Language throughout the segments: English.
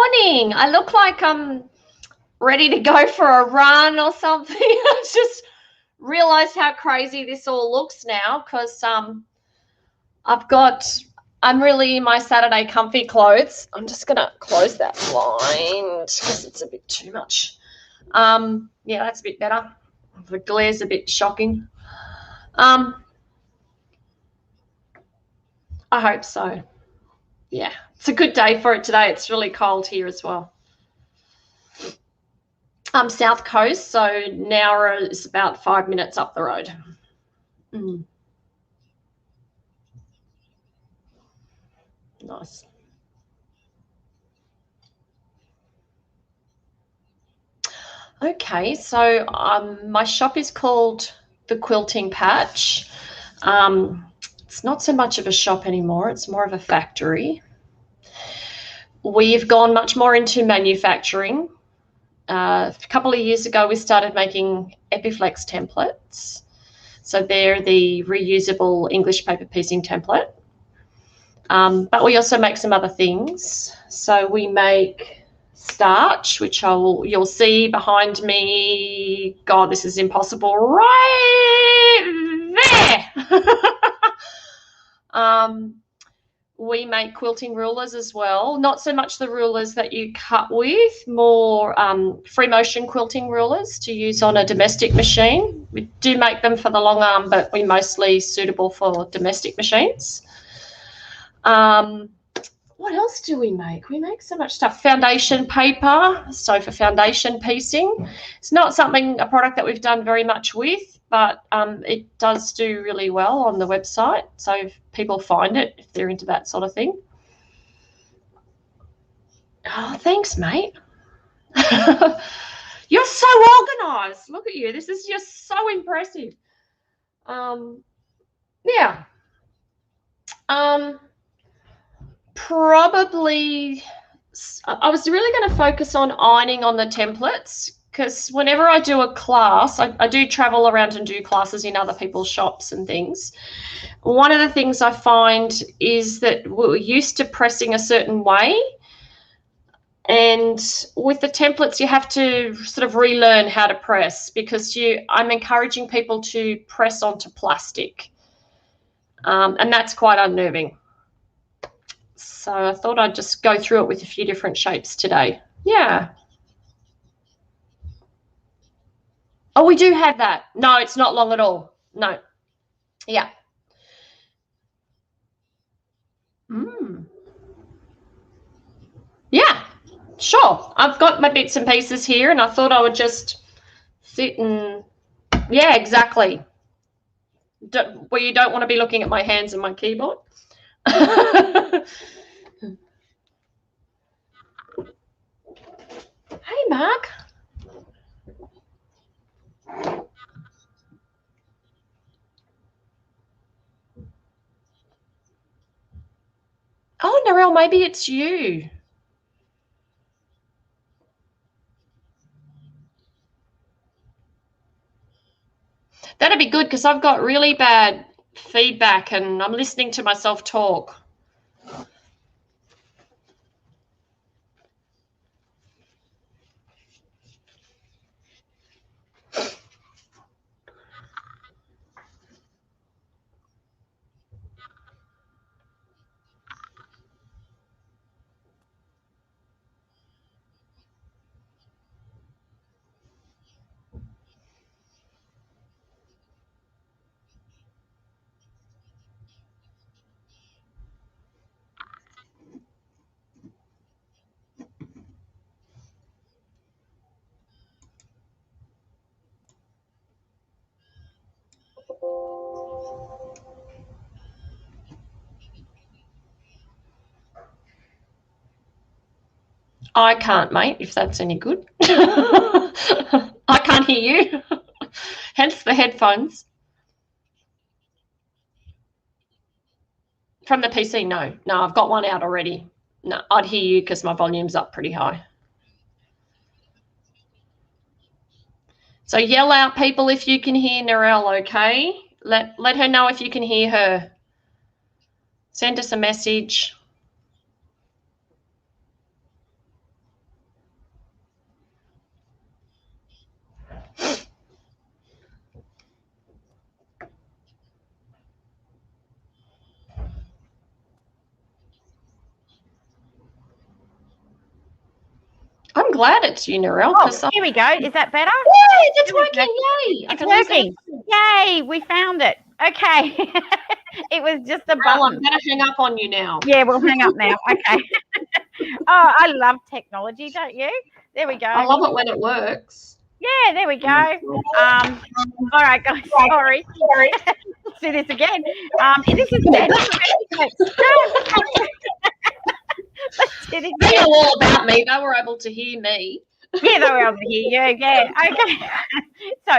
morning. I look like I'm ready to go for a run or something. I just realized how crazy this all looks now because I'm really in my Saturday comfy clothes. I'm just gonna close that blind because it's a bit too much. Yeah, that's a bit better. The glare's a bit shocking. I hope so. Yeah, it's a good day for it today. It's really cold here as well. South Coast, so Nowra is about 5 minutes up the road. Nice. Okay, so my shop is called The Quilting Patch. It's not so much of a shop anymore. It's more of a factory. We've gone much more into manufacturing. A couple of years ago, we started making Eppiflex templates. So they're the reusable English paper piecing template. But we also make some other things. So we make starch, which you'll see behind me. God, this is impossible. Right there. We make quilting rulers as well. Not so much the rulers that you cut with, more free motion quilting rulers to use on a domestic machine. We do make them for the long arm, but we're mostly suitable for domestic machines. What else do we make? We make so much stuff. Foundation paper, so for foundation piecing. It's not a product that we've done very much with, but it does do really well on the website. So if people find it, if they're into that sort of thing. Oh, thanks, mate. You're so organised. Look at you. This is just so impressive. Yeah. Probably I was really going to focus on ironing on the templates because whenever I do a class, I do travel around and do classes in other people's shops and things. One of the things I find is that we're used to pressing a certain way, and with the templates you have to sort of relearn how to press because I'm encouraging people to press onto plastic, and that's quite unnerving. So I thought I'd just go through it with a few different shapes today. Yeah. Oh, we do have that. No, it's not long at all. No. Yeah. Yeah, sure. I've got my bits and pieces here, and I thought I would just sit and, yeah, exactly. Where you don't want to be looking at my hands and my keyboard. Hey, Mark. Oh, Narelle, maybe it's you. That'd be good because I've got really bad feedback and I'm listening to myself talk. I can't, mate, if that's any good. I can't hear you. Hence the headphones. From the PC, no. No, I've got one out already. No, I'd hear you because my volume's up pretty high. So yell out, people, if you can hear Narelle, okay? Let her know if you can hear her. Send us a message. glad it's unirel. Oh, here we go. Is that better? Yay, it's working. Yay. It's working. Yay, we found it. Okay. It was just a button. Well, I'm going to hang up on you now. Yeah, we'll hang up now. Okay. Oh, I love technology, don't you? There we go. I love it when it works. Yeah, there we go. All right, guys. Sorry. Let's do this again. This is better. They know all about me. They were able to hear me. Yeah, they were able to hear you. Yeah. Okay. So,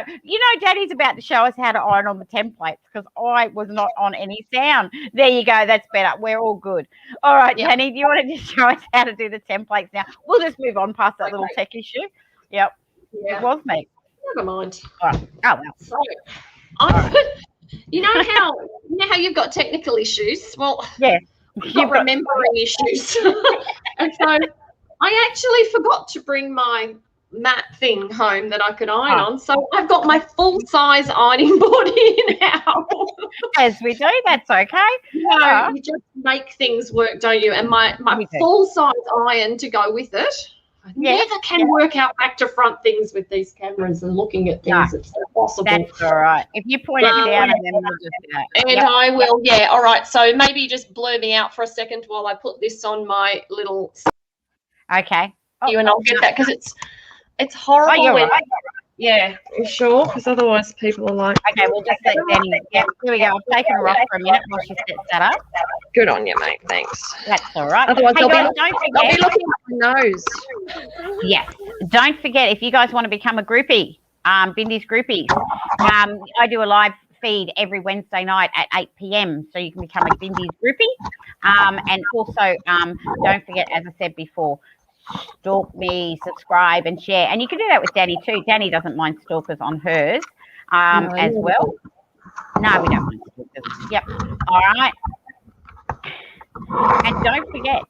Danny's about to show us how to iron on the templates because I was not on any sound. There you go. That's better. We're all good. All right, yep. Danny, do you want to just show us how to do the templates now? We'll just move on past that little tech issue. Yep. Yeah. It was me. Never mind. All right. Oh, well. So, you know how you've got technical issues? Well, yeah. You've got remembering issues. And so I actually forgot to bring my mat thing home that I could iron on. So I've got my full-size ironing board here now. As we do, that's okay. You just make things work, don't you? And my full-size iron to go with it. I never can work out back to front things with these cameras and looking at things. It's impossible. That's all right. If you point it down and then we'll just And I will, all right. So maybe just blur me out for a second while I put this on my little... Okay. And I'll get that because it's horrible. Oh, you're right. Yeah, you sure? Because otherwise people are like... Okay, we'll just let Danny... Yeah, here we go. I've taken her off for a minute while she sets that up. Good on you, mate. Thanks. That's all right. Otherwise, hey, guys, I'll be looking at my nose. Yes. Don't forget, if you guys want to become a groupie, Byndees groupies, I do a live feed every Wednesday night at 8 p.m. So you can become a Byndees groupie. And also, don't forget, as I said before, stalk me, subscribe and share. And you can do that with Danny too. Danny doesn't mind stalkers on hers as well. No, we don't mind stalkers. Yep. All right. And don't forget,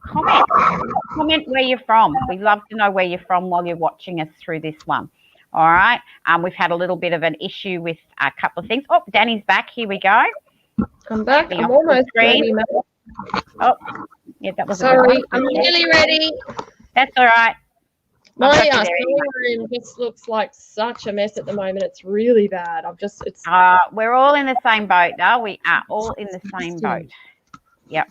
comment where you're from. We love to know where you're from while you're watching us through this one. All right. We've had a little bit of an issue with a couple of things. Oh, Danny's back. Here we go. I'm back. I'm almost ready. Oh, yeah, that was sorry. I'm nearly ready. That's all right. My room just looks like such a mess at the moment. It's really bad. We're all in the same boat, though. We are all in the same boat. Yep.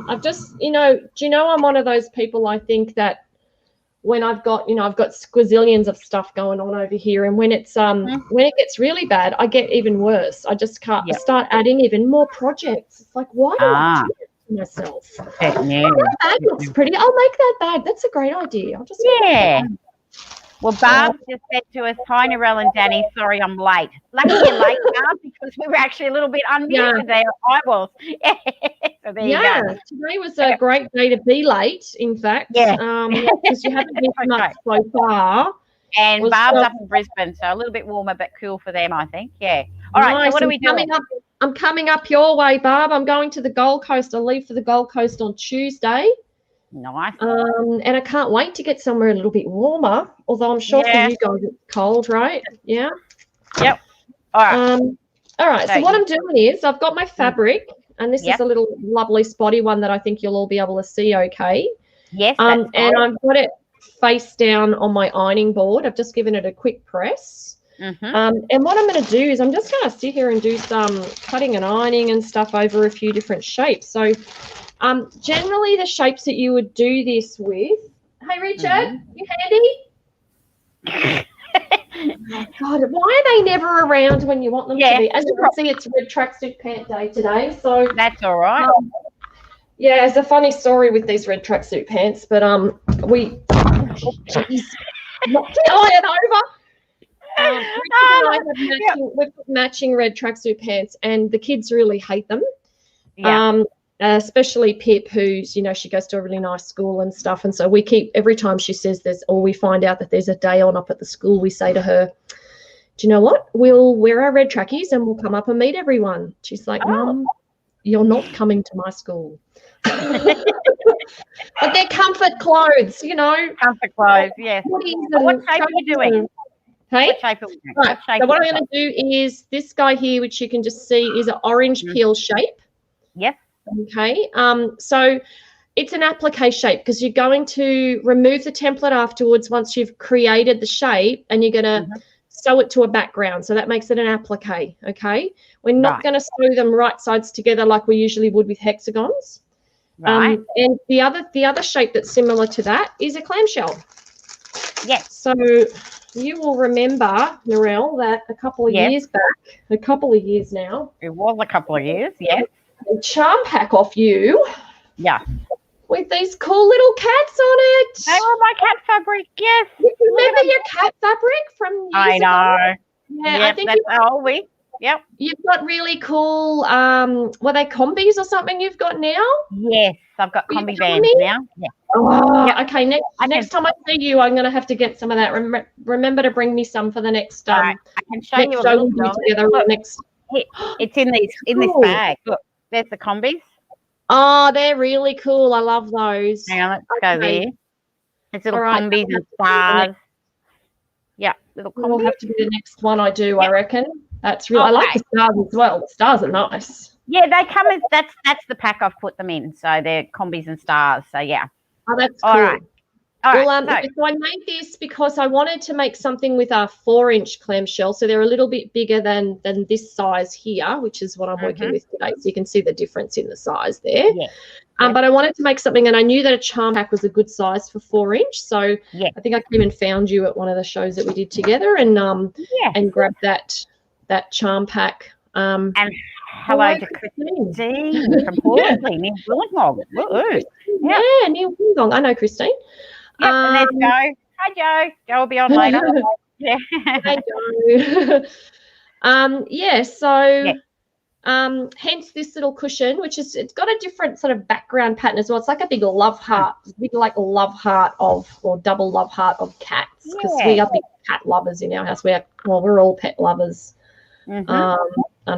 I've just, do you know I'm one of those people, I think, that when I've got squazillions of stuff going on over here, and when it's when it gets really bad, I get even worse. I just can't. I start adding even more projects. It's like, why do I do it to myself? That bag looks pretty. I'll make that bag. That's a great idea. I'll just Well, Barb just said to us, hi, Narelle and Danny, sorry I'm late. Lucky you're late, Barb, because we were actually a little bit unmuted there. I was. So there you go. Today was a great day to be late, in fact. Yeah. Because you haven't been much so far. And Barb's up in Brisbane, so a little bit warmer but cool for them, I think. Yeah. All right, so what are we doing? I'm coming up your way, Barb. I'm going to the Gold Coast. I'll leave for the Gold Coast on Tuesday. Nice. And I can't wait to get somewhere a little bit warmer, although I'm sure for you guys it's cold, right? Yeah. Yep. All right. All right. So what I'm doing is I've got my fabric, and this is a little lovely spotty one that I think you'll all be able to see okay. Yes. And I've got it face down on my ironing board. I've just given it a quick press. And what I'm going to do is I'm just going to sit here and do some cutting and ironing and stuff over a few different shapes. So generally the shapes that you would do this with. Hey, Richard, you handy? Oh, God, why are they never around when you want them to be? As you can see, it's Red Tracksuit Pant Day today. So that's all right. There's a funny story with these red tracksuit pants, but we knocked the iron over. We've got matching red tracksuit pants, and the kids really hate them. Especially Pip, who's, she goes to a really nice school and stuff. And so we keep, every time she says this, or we find out that there's a day on up at the school, we say to her, do you know what? We'll wear our red trackies and we'll come up and meet everyone. She's like, Mum, you're not coming to my school. But they're comfort clothes, Comfort clothes, yes. What shape are you doing? Hey? What shape are we doing? Right. So what I'm going to do is this guy here, which you can just see is an orange peel shape. Yep. Okay. So It's an applique shape because you're going to remove the template afterwards once you've created the shape, and you're going to sew it to a background. So that makes it an applique, okay? We're not going to sew them right sides together like we usually would with hexagons. Right. And the other shape that's similar to that is a clamshell. Yes. So you will remember, Narelle, that a couple of years back, a couple of years now. It was a couple of years, yes. A charm pack off you. Yeah. With these cool little cats on it. They were my cat fabric, yes. You remember your cat fabric from years I know. ago? Yeah, yep, I think that's how we. Yep. You've got really cool, were they combis or something you've got now? Yes, I've got combi bands now. Yeah. Oh, okay. Next time I see you, I'm going to have to get some of that. Remember to bring me some for the next. I can show you a little together. Look, next. It's in this bag. Look, there's the combis. Oh, they're really cool. I love those. Hang on, let's go there. It's little combis and stars. Yeah, little combis. Will have to be the next one I do. I reckon. That's real. Okay. I like the stars as well. The stars are nice. Yeah, they come as that's the pack I've put them in. So they're combis and stars. So yeah. Oh, that's cool. All right. So I made this because I wanted to make something with a 4-inch clamshell. So they're a little bit bigger than this size here, which is what I'm working with today. So you can see the difference in the size there. Yeah. But I wanted to make something, and I knew that a charm pack was a good size for 4-inch. So I think I came and found you at one of the shows that we did together, and grabbed that charm pack. And hello to Christine from Horsley, near Wollongong. Yeah, near Wollongong. I know Christine. Yep, and there's Joe. Hi, Joe. Joe will be on later. Yeah. Hi, Joe. Hence this little cushion, which is, it's got a different sort of background pattern as well. It's like a big love heart, double love heart of cats, because we are big cat lovers in our house. We're all pet lovers. So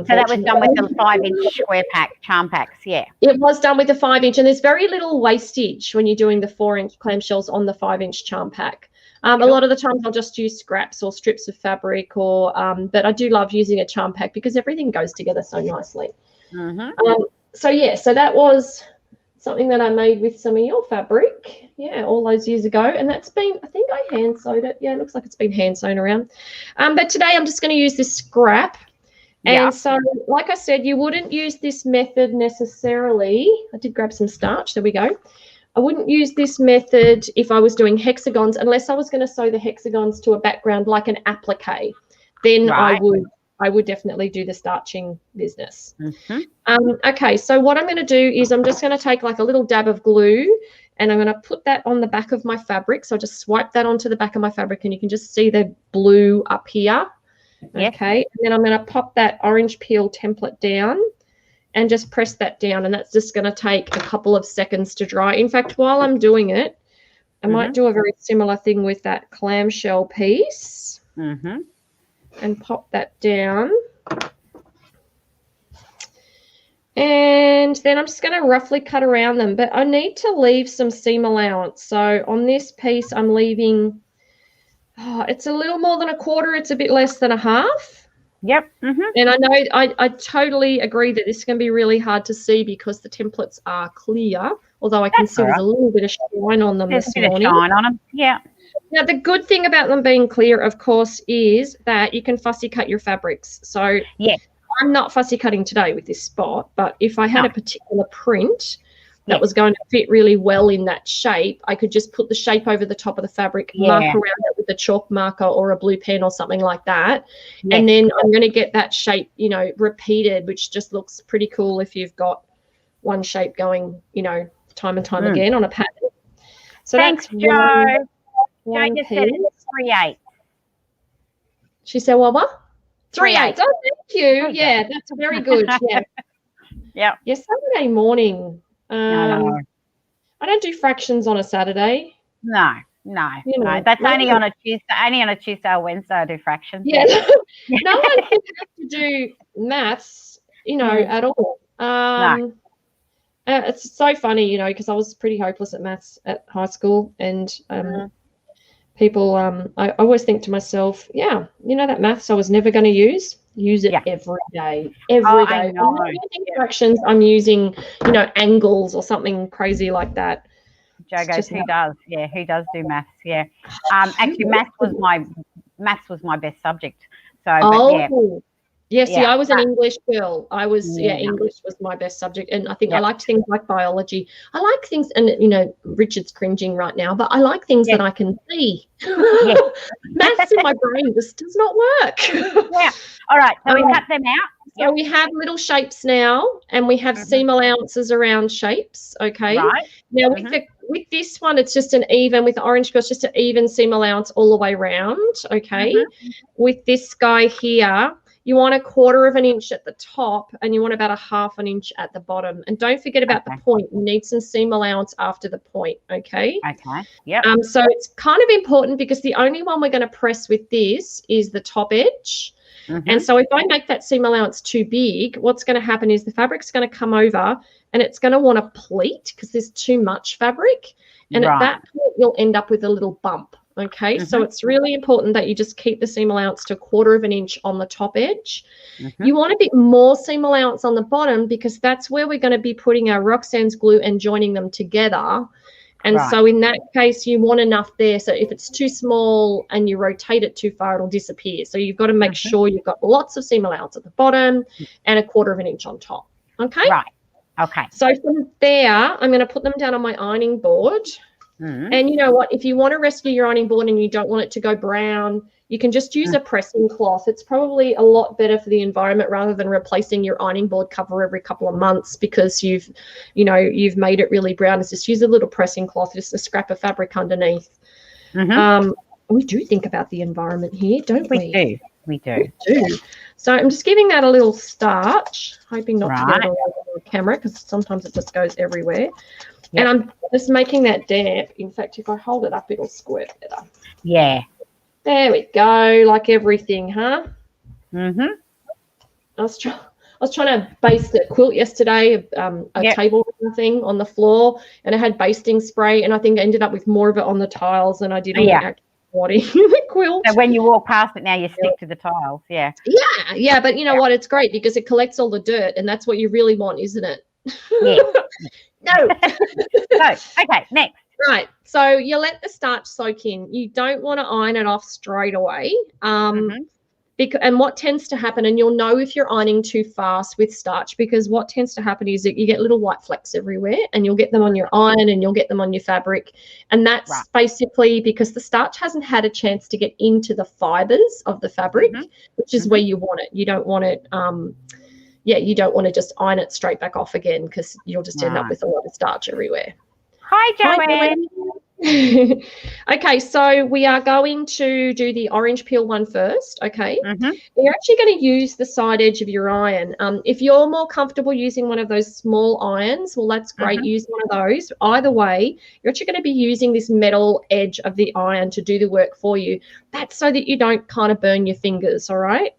that was done with the 5-inch square pack, charm packs, yeah. It was done with the 5-inch, and there's very little wastage when you're doing the 4-inch clamshells on the 5-inch charm pack. A lot of the times I'll just use scraps or strips of fabric, but I do love using a charm pack because everything goes together so nicely. So that was something that I made with some of your fabric, all those years ago, and that's been, I think I hand sewed it. Yeah, it looks like it's been hand sewn around. But today I'm just going to use this scrap. And so, like I said, you wouldn't use this method necessarily. I did grab some starch. There we go. I wouldn't use this method if I was doing hexagons, unless I was going to sew the hexagons to a background like an applique. Then I would definitely do the starching business. Okay, so what I'm going to do is I'm just going to take like a little dab of glue, and I'm going to put that on the back of my fabric. So I just swipe that onto the back of my fabric, and you can just see the blue up here. Okay, and then I'm going to pop that orange peel template down and just press that down, and that's just going to take a couple of seconds to dry. In fact, while I'm doing it, I might do a very similar thing with that clamshell piece and pop that down. And then I'm just going to roughly cut around them, but I need to leave some seam allowance. So on this piece, I'm leaving, it's a little more than a quarter. It's a bit less than a half. Yep. And I know I totally agree that this can be really hard to see because the templates are clear, although I can see there's a little bit of shine on them this morning. There's a bit of shine on them, yeah. Now, the good thing about them being clear, of course, is that you can fussy cut your fabrics. So I'm not fussy cutting today with this spot, but if I had a particular print that was going to fit really well in that shape, I could just put the shape over the top of the fabric, mark around it with a chalk marker or a blue pen or something like that. And then I'm going to get that shape, repeated, which just looks pretty cool if you've got one shape going, time and time again on a pattern. So thanks, that's Joe. Joe just said it's 3/8. She said, what? 3/8. Oh, thank you. Yeah, that's very good. Yeah. Yeah, Saturday morning. I don't do fractions on a Saturday. No. That's only on a Tuesday. Only on a Tuesday or Wednesday I do fractions. Yeah. No one has to do maths, at all. No. It's so funny, because I was pretty hopeless at maths at high school, and people, I always think to myself, that maths I was never going to use. Use it Yeah. every day. I Every day. know. I'm not using fractions. I'm using, angles or something crazy like that. Joe goes, who does? Yeah, who does do maths? Yeah. Actually, maths was my best subject. So, but yeah. Yeah, see, Yeah. I was an English girl. Yeah. English was my best subject. And I think I Yep. liked things like biology. I like things, and, Richard's cringing right now, but I like things that I can see. Yeah. Maths in my brain just does not work. Yeah. All right. So we cut them out. So we have little shapes now, and we have seam allowances around shapes, okay? Right. Now, with this one, it's just an even, with the orange girl, it's just an even seam allowance all the way around, okay? With this guy here, you want 1/4 of an inch at the top, and you want about 1/2 an inch at the bottom. And don't forget about the point. You need some seam allowance after the point, okay? Okay. Yep. So it's kind of important because the only one we're going to press with this is the top edge. And so if I make that seam allowance too big, what's going to happen is the fabric's going to come over and it's going to want to pleat because there's too much fabric. And at that point, you'll end up with a little bump. Okay, so it's really important that you just keep the seam allowance to 1/4 of an inch on the top edge. You want a bit more seam allowance on the bottom because that's where we're going to be putting our Roxanne's glue and joining them together. And so in that case, you want enough there. So if it's too small and you rotate it too far, it'll disappear. So you've got to make sure you've got lots of seam allowance at the bottom and 1/4 of an inch on top. Okay? Right. Okay. So from there, I'm going to put them down on my ironing board. And you know what? If you want to rescue your ironing board and you don't want it to go brown, you can just use a pressing cloth. It's probably a lot better for the environment rather than replacing your ironing board cover every couple of months because you've made it really brown. It's just use a little pressing cloth, just a scrap of fabric underneath. We do think about the environment here, don't we? We do. So I'm just giving that a little starch, hoping not to get it all over the camera because sometimes it just goes everywhere. And I'm just making that damp. In fact, if I hold it up, it'll squirt better. Yeah. There we go, like everything, huh? I was trying to baste a quilt yesterday, a table thing on the floor, and I had basting spray, and I think I ended up with more of it on the tiles than I did on the actual body the quilt. So when you walk past it now, you stick to the tiles, Yeah, but you know what? It's great because it collects all the dirt, and that's what you really want, isn't it? Yeah. No. Okay, next. Right. So you let the starch soak in. You don't want to iron it off straight away. And what tends to happen, and you'll know if you're ironing too fast with starch, because what tends to happen is that you get little white flecks everywhere, and you'll get them on your iron and you'll get them on your fabric. And that's basically because the starch hasn't had a chance to get into the fibers of the fabric, which is where you want it. You don't want it you don't want to just iron it straight back off again because you'll just end up with a lot of starch everywhere. Hi, Joanne. Okay, so we are going to do the orange peel one first, okay? You're actually going to use the side edge of your iron. If you're more comfortable using one of those small irons, well, that's great. Use one of those. Either way, you're actually going to be using this metal edge of the iron to do the work for you. That's so that you don't kind of burn your fingers, all right?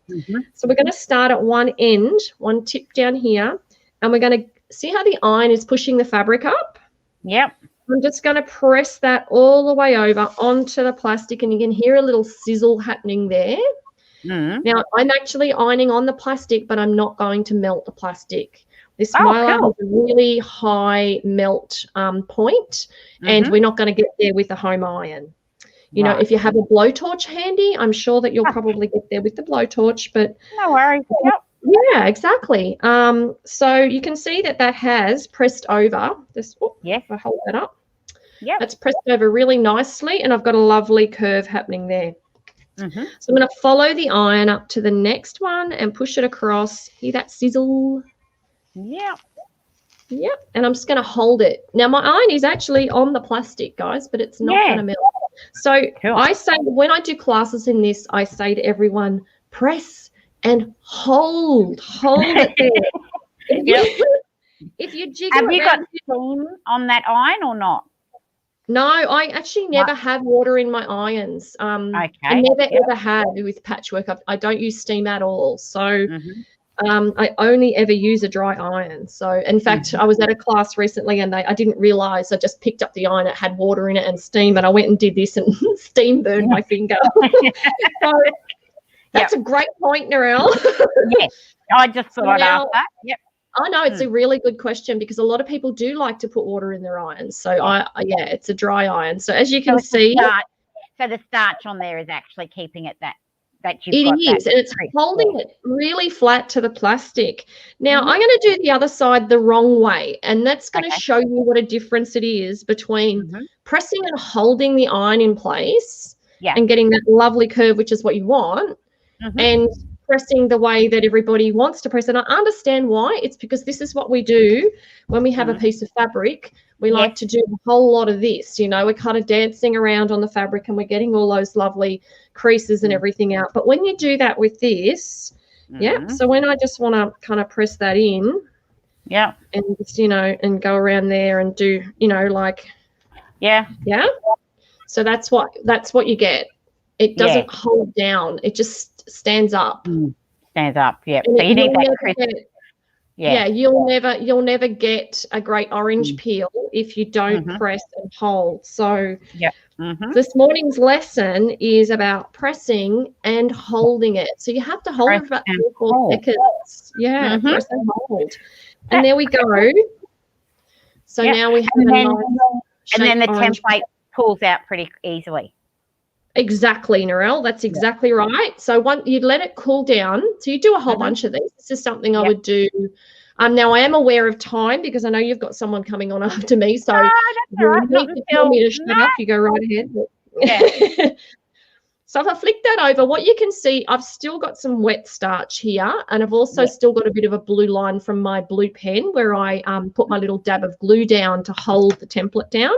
So we're going to start at one end, one tip down here, and we're going to see how the iron is pushing the fabric up? Yep. I'm just going to press that all the way over onto the plastic, and you can hear a little sizzle happening there. Now, I'm actually ironing on the plastic, but I'm not going to melt the plastic. This mylar has a really high melt point, and we're not going to get there with a home iron. You know, if you have a blowtorch handy, I'm sure that you'll probably get there with the blowtorch, but no worries. Yeah, exactly. So you can see that has pressed over. This, if I hold that up. That's pressed over really nicely, and I've got a lovely curve happening there. So I'm going to follow the iron up to the next one and push it across. Hear that sizzle? Yep. And I'm just going to hold it. Now, my iron is actually on the plastic, guys, but it's not going to melt. So I say, when I do classes in this, I say to everyone, press and hold it there. If you jiggle have you got steam on that iron or not? No, I actually never have water in my irons. I never ever have with patchwork. I don't use steam at all. So I only ever use a dry iron. So in fact, I was at a class recently and I didn't realize. I just picked up the iron. It had water in it and steam, and I went and did this and steam burned my finger. So, That's a great point, Narelle. Yes, I just thought I'd ask that. Yep. I know it's a really good question because a lot of people do like to put water in their irons. So it's a dry iron. So as you can see, so the starch on there is actually keeping it that you've it got is, and it's holding it really flat to the plastic. Now I'm going to do the other side the wrong way, and that's going to show you what a difference it is between pressing and holding the iron in place and getting that lovely curve, which is what you want, and pressing the way that everybody wants to press. And I understand why. It's because this is what we do when we have a piece of fabric. We like to do a whole lot of this, you know, we're kind of dancing around on the fabric and we're getting all those lovely creases and everything out. But when you do that with this, so when I just want to kind of press that in, and just, you know, and go around there and do, you know, like, so that's what you get. It doesn't hold down. It just stands up. Stands up. So you need that crisp. You'll never get a great orange peel if you don't press and hold. So this morning's lesson is about pressing and holding it. So you have to hold it for about 3 or 4 seconds. Press and hold. And there we go. So now we have and then the template pulls out pretty easily. Exactly, Narelle. That's exactly right. So once you let it cool down, so you do a whole bunch of these. This is something I would do. Now I am aware of time because I know you've got someone coming on after me. So you need to tell me to shut up. You go right ahead. So if I flick that over, what you can see, I've still got some wet starch here, and I've also still got a bit of a blue line from my blue pen where I put my little dab of glue down to hold the template down.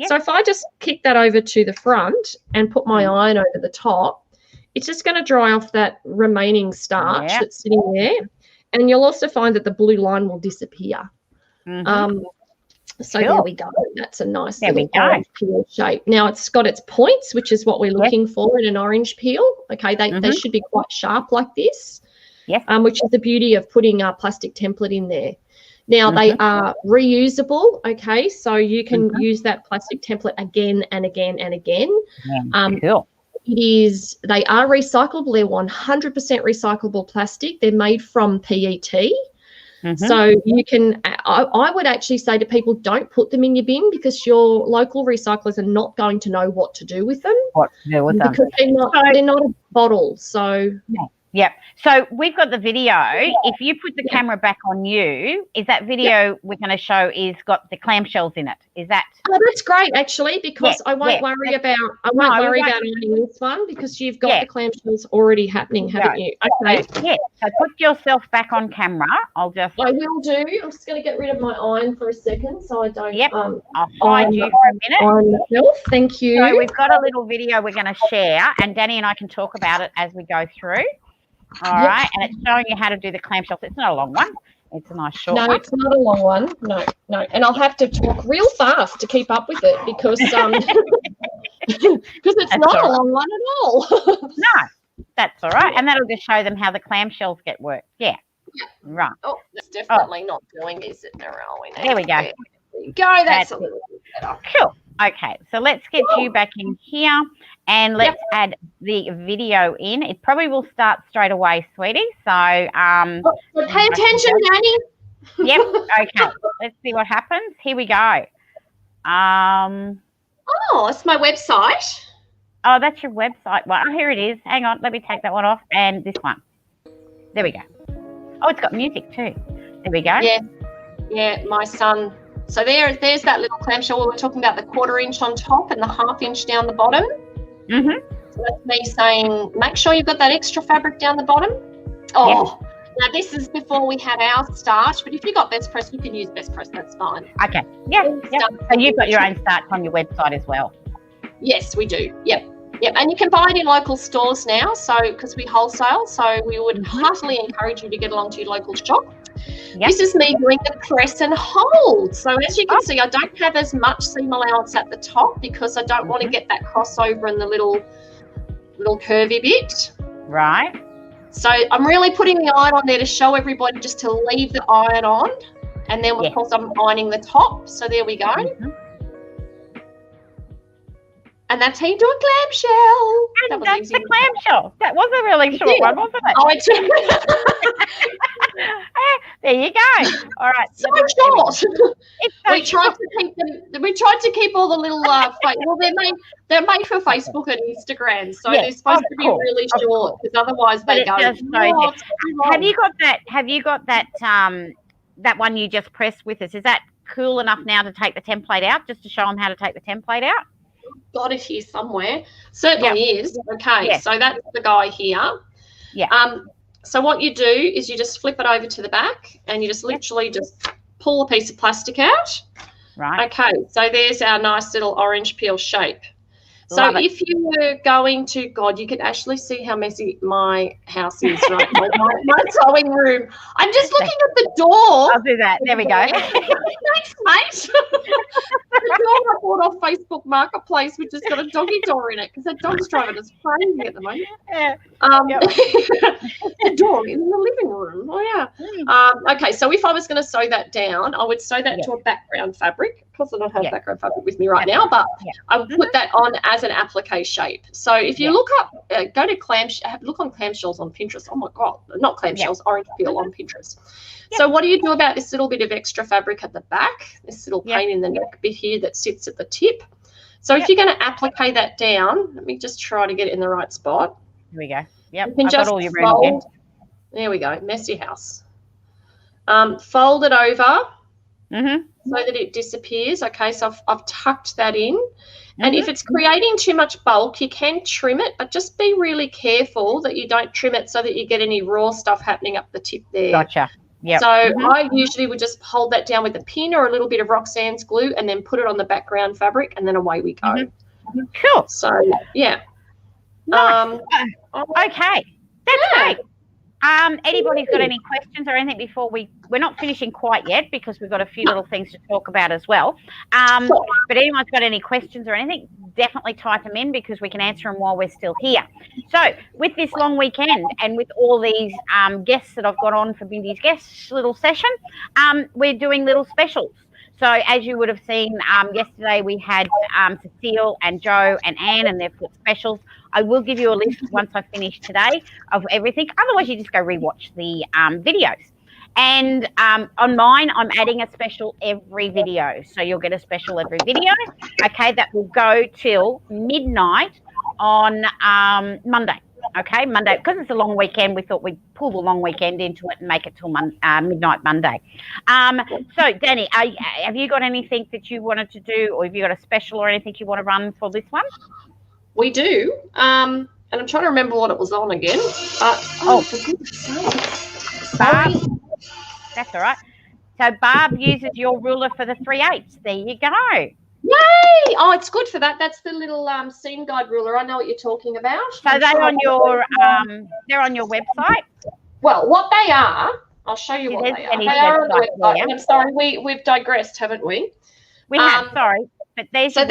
So if I just kick that over to the front and put my iron over the top, it's just going to dry off that remaining starch that's sitting there. And you'll also find that the blue line will disappear. So there we go. That's a nice little orange peel shape. Now it's got its points, which is what we're looking for in an orange peel. Okay, they should be quite sharp like this, which is the beauty of putting a plastic template in there. Now, they are reusable, okay, so you can use that plastic template again and again and again. They are recyclable. They're 100% recyclable plastic. They're made from PET. So you can, I would actually say to people, don't put them in your bin because your local recyclers are not going to know what to do with them. Because they're not a bottle, so... So we've got the video. If you put the camera back on you, is that video we're going to show is got the clamshells in it? Is that? Oh, that's great actually, because I won't worry about ironing this one because you've got the clamshells already happening, haven't you? Okay. So put yourself back on camera. I will do. I'm just going to get rid of my iron for a second so I don't. I'll hide you for a minute. Iron myself. Thank you. So we've got a little video we're going to share, and Danny and I can talk about it as we go through. All right, and it's showing you how to do the clamshells. It's not a long one. It's a nice short one. No, it's not a long one. No. And I'll have to talk real fast to keep up with it because it's not a long one at all. No, that's all right. And that'll just show them how the clamshells get worked. Yeah. Right. Oh, that's definitely not doing, is it, Narelle? There we go. There you go. That's a little bit better. Cool. Okay, so let's get you back in here and let's add the video in. It probably will start straight away, sweetie. So pay attention, Danny. Yep. Okay. Let's see what happens. Here we go. Oh, it's my website. Oh, that's your website. Well, here it is. Hang on. Let me take that one off. And this one. There we go. Oh, it's got music too. There we go. Yeah, my son. So there's that little clamshell where we're talking about the 1/4 inch on top and the 1/2 inch down the bottom. So that's me saying, make sure you've got that extra fabric down the bottom. Now this is before we had our starch, but if you've got best press, you can use best press. That's fine. Okay. So you've got your own starch on your website as well. Yes, we do. Yep. And you can buy it in local stores now, so because we wholesale, so we would heartily encourage you to get along to your local shop. This is me doing the press and hold. So as you can see, I don't have as much seam allowance at the top because I don't want to get that crossover in the little curvy bit. Right. So I'm really putting the iron on there to show everybody just to leave the iron on. And then, of course, I'm ironing the top. So there we go. And that's how you do a clamshell. And that's the clamshell. That was a really short one, wasn't it? Oh, it's there you go. All right. So short. We tried to keep all the little well, they're made for Facebook and Instagram, so they're supposed to be really short because otherwise they go. Have you got that that one you just pressed with us? Is that cool enough now to take the template out, just to show them how to take the template out? Got it here somewhere. Certainly is. Okay, so that's the guy here. Yeah. So what you do is you just flip it over to the back and you just literally just pull a piece of plastic out. Right. Okay, so there's our nice little orange peel shape. So if you were going to, God, you can actually see how messy my house is right now. My sewing room. I'm just looking at the door. I'll do that. There we go. Thanks, mate. The door I bought off Facebook Marketplace, which has got a doggy door in it because that dog's driving us crazy at the moment. Yeah. The dog in the living room. Oh, yeah. Okay, so if I was going to sew that down, I would sew that to a background fabric. Of course, I don't have background fabric with me right now, but I would put that on as an applique shape. So if you look up, go to look on clamshells on Pinterest. Oh my God, not clamshells, orange peel on Pinterest. So what do you do about this little bit of extra fabric at the back, this little pain in the neck bit here that sits at the tip? So if you're going to applique that down, let me just try to get it in the right spot. Here we go. Yep, you can just got all your room again. There we go, messy house. Fold it over. So that it disappears. Okay, so I've tucked that in. And if it's creating too much bulk, you can trim it, but just be really careful that you don't trim it so that you get any raw stuff happening up the tip there. Gotcha. Yeah. So I usually would just hold that down with a pin or a little bit of Roxanne's glue and then put it on the background fabric and then away we go. Cool. So, yeah. Nice. Okay. That's great. Anybody's got any questions or anything before we're not finishing quite yet because we've got a few little things to talk about as well. But anyone's got any questions or anything, definitely type them in because we can answer them while we're still here. So with this long weekend and with all these guests that I've got on for Byndees guests little session, we're doing little specials. So as you would have seen yesterday, we had Cecile and Joe and Anne and their foot specials. I will give you a list once I finish today of everything. Otherwise, you just go rewatch the videos. And on mine, I'm adding a special every video. So you'll get a special every video. Okay, that will go till midnight on Monday. Okay, Monday, because it's a long weekend, we thought we'd pull the long weekend into it and make it till midnight Monday. So, Danny, have you got anything that you wanted to do, or have you got a special or anything you want to run for this one? We do, and I'm trying to remember what it was on again. For goodness sake. Barb, that's all right. So, Barb uses your ruler for the 3/8. There you go. Yay! Oh, it's good for that. That's the little seam guide ruler. I know what you're talking about. So they're on your website. Well, what they are, I'll show you what they are. They are on the website. I'm sorry, we've digressed, haven't we? We have. Sorry, but these are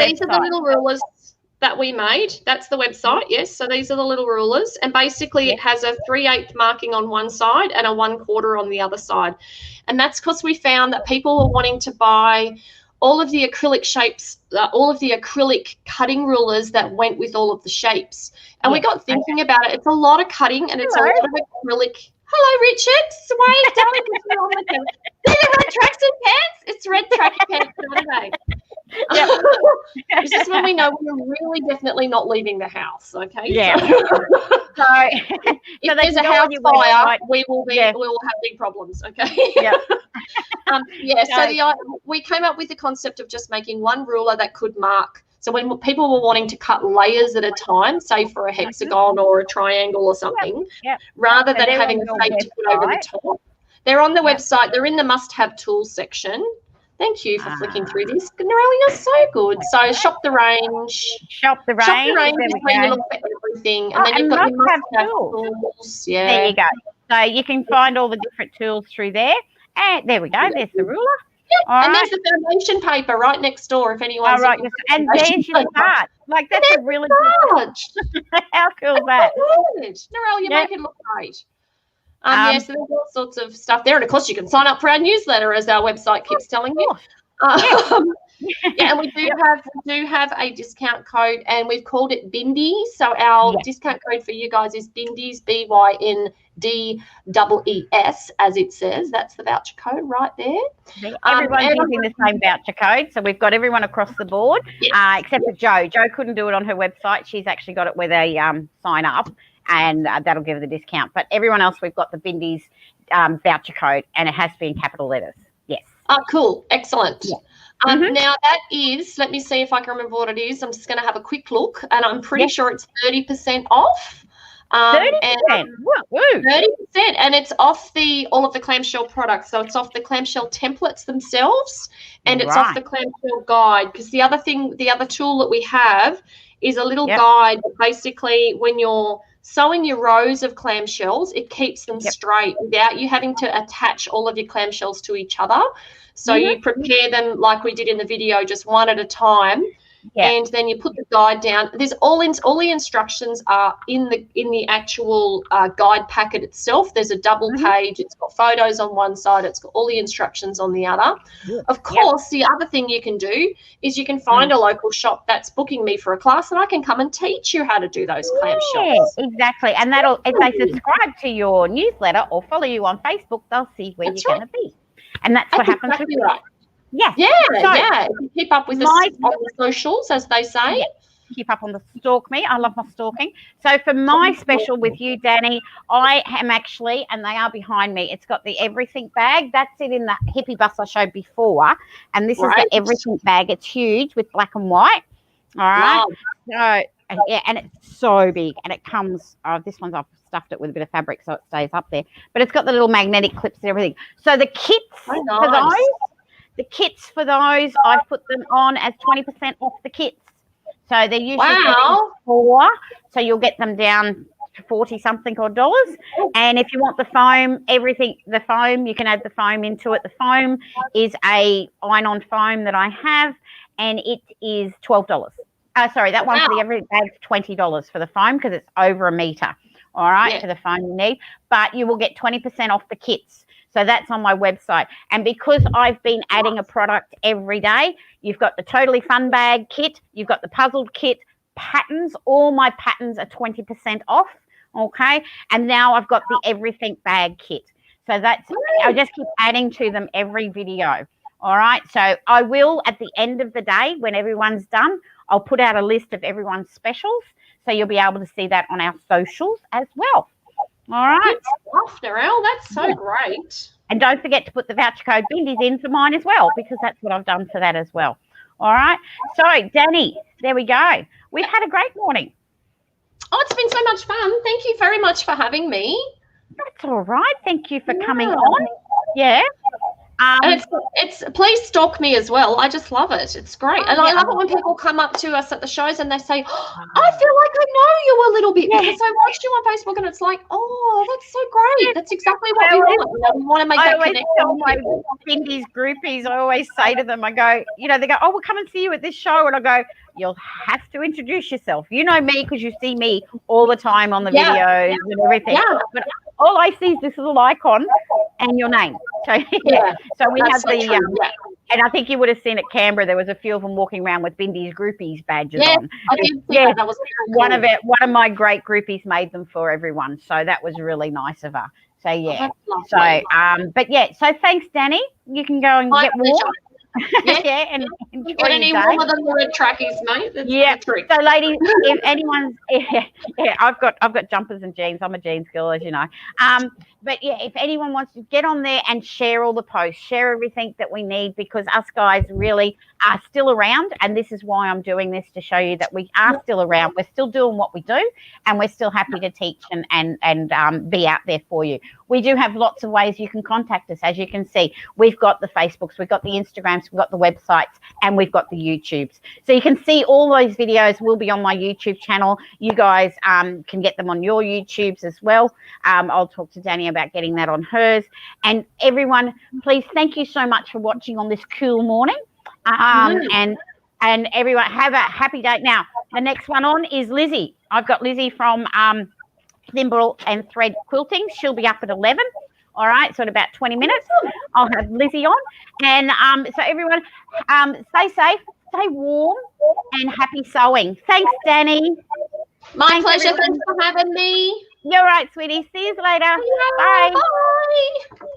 Yeah. So if there's a house fire, we will have big problems, okay? Yeah. So we came up with the concept of just making one ruler that could mark. So when people were wanting to cut layers at a time, say for a hexagon or a triangle or something, rather than having a tape to put over the top, they're on the website. They're in the must-have tools section. Thank you for flicking through this. Narelle, you're so good. So shop the range. Shop the range. Is where you look at everything. And then you've got your must-have tools. Yeah. There you go. So you can find all the different tools through there. And there we go. There's the ruler. Yep. And there's the foundation paper right next door if anyone's looking for and there's your card. Like that's a really good. How cool is that? Narelle, you make it look great. So there's all sorts of stuff there. And, of course, you can sign up for our newsletter, as our website keeps telling you. Yeah, and we do have a discount code, and we've called it Byndees. So our discount code for you guys is Byndees, BYNDEES, as it says. That's the voucher code right there. Everyone's using the same voucher code, so we've got everyone across the board, except for Jo. Jo couldn't do it on her website. She's actually got it where they sign up, and that'll give her the discount. But everyone else, we've got the Byndees voucher code, and it has to be in capital letters. Yes. Oh, cool. Excellent. Yeah. Now that is, let me see if I can remember what it is. I'm just going to have a quick look, and I'm pretty sure it's 30% off. 30%. 30%, and it's off all of the Clamshell products. So it's off the Clamshell templates themselves, and it's off the Clamshell guide. Because the other tool that we have is a little guide. Basically, when you're sewing your rows of clamshells, it keeps them straight without you having to attach all of your clamshells to each other. So you prepare them like we did in the video, just one at a time. And then you put the guide down. There's all the instructions are in the actual guide packet itself. There's a double page. It's got photos on one side. It's got all the instructions on the other. Of course, the other thing you can do is you can find a local shop that's booking me for a class, and I can come and teach you how to do those clamshells. Exactly. And if they subscribe to your newsletter or follow you on Facebook, they'll see where you're going to be. And that's what happens with right. Yeah. Keep up with on the socials, as they say. Yeah. Keep up on the stalk me. I love my stalking. So for my special with you, Danny, I am actually, and they are behind me, it's got the everything bag. That's it in the hippie bus I showed before. And this is the everything bag. It's huge with black and white. All right. So, and it's so big. And it comes, this one's I've stuffed it with a bit of fabric so it stays up there. But it's got the little magnetic clips and everything. So the kits for those, I've put them on as 20% off the kits. So they're usually $4, so you'll get them down to 40 something odd dollars. And if you want the foam, the foam, you can add the foam into it. The foam is a iron-on foam that I have, and it is $12. Sorry, that one for the everything bag's $20 for the foam because it's over 1 meter. All right, for the foam you need, but you will get 20% off the kits. So that's on my website. And because I've been adding a product every day, you've got the Totally Fun Bag kit, you've got the Puzzled kit, patterns. All my patterns are 20% off, okay? And now I've got the Everything Bag kit. So I just keep adding to them every video, all right? So I will, at the end of the day, when everyone's done, I'll put out a list of everyone's specials, so you'll be able to see that on our socials as well. All right. That's so great. And don't forget to put the voucher code Byndees in for mine as well, because that's what I've done for that as well. All right. So, Danny, there we go. We've had a great morning. Oh, it's been so much fun. Thank you very much for having me. That's all right. Thank you for coming on. Yeah. And it's please stalk me as well. I just love it. It's great. And I love it when people come up to us at the shows and they say, I feel like I know you a little bit because I watched you on Facebook, and it's like, oh, that's so great. That's exactly what we want. We want to make that connection. I always tell my Byndees groupies, I always say to them, I go, they go, oh, we'll come and see you at this show. And I go, you'll have to introduce yourself. You know me because you see me all the time on the videos and everything. Yeah. But all I see is this little icon and your name. So so we have and I think you would have seen at Canberra, there was a few of them walking around with Byndees groupies badges on. I did see that. That was cool. One of my great groupies made them for everyone. So that was really nice of her. So so thanks, Danny. You can go and get warm. And enjoy got any warmer than the red trackies, mate? That's so ladies, if anyone's I've got jumpers and jeans. I'm a jeans girl, as you know. But if anyone wants to get on there and share all the posts, share everything that we need, because us guys really are still around, and this is why I'm doing this, to show you that we are still around. We're still doing what we do, and we're still happy to teach and be out there for you. We do have lots of ways you can contact us. As you can see, we've got the Facebooks, we've got the Instagrams, we've got the websites, and we've got the YouTubes. So you can see all those videos will be on my YouTube channel. You guys can get them on your YouTubes as well. I'll talk to Danny about getting that on hers. And everyone, please, thank you so much for watching on this cool morning. And everyone, have a happy day. Now, the next one on is Lizzie. I've got Lizzie from Thimble and Thread Quilting. She'll be up at 11. All right, so in about 20 minutes, I'll have Lizzie on. And so everyone, stay safe, stay warm, and happy sewing. Thanks, Danny. My pleasure. Thanks for having me. You're right, sweetie. See you later. Yeah, Bye. bye.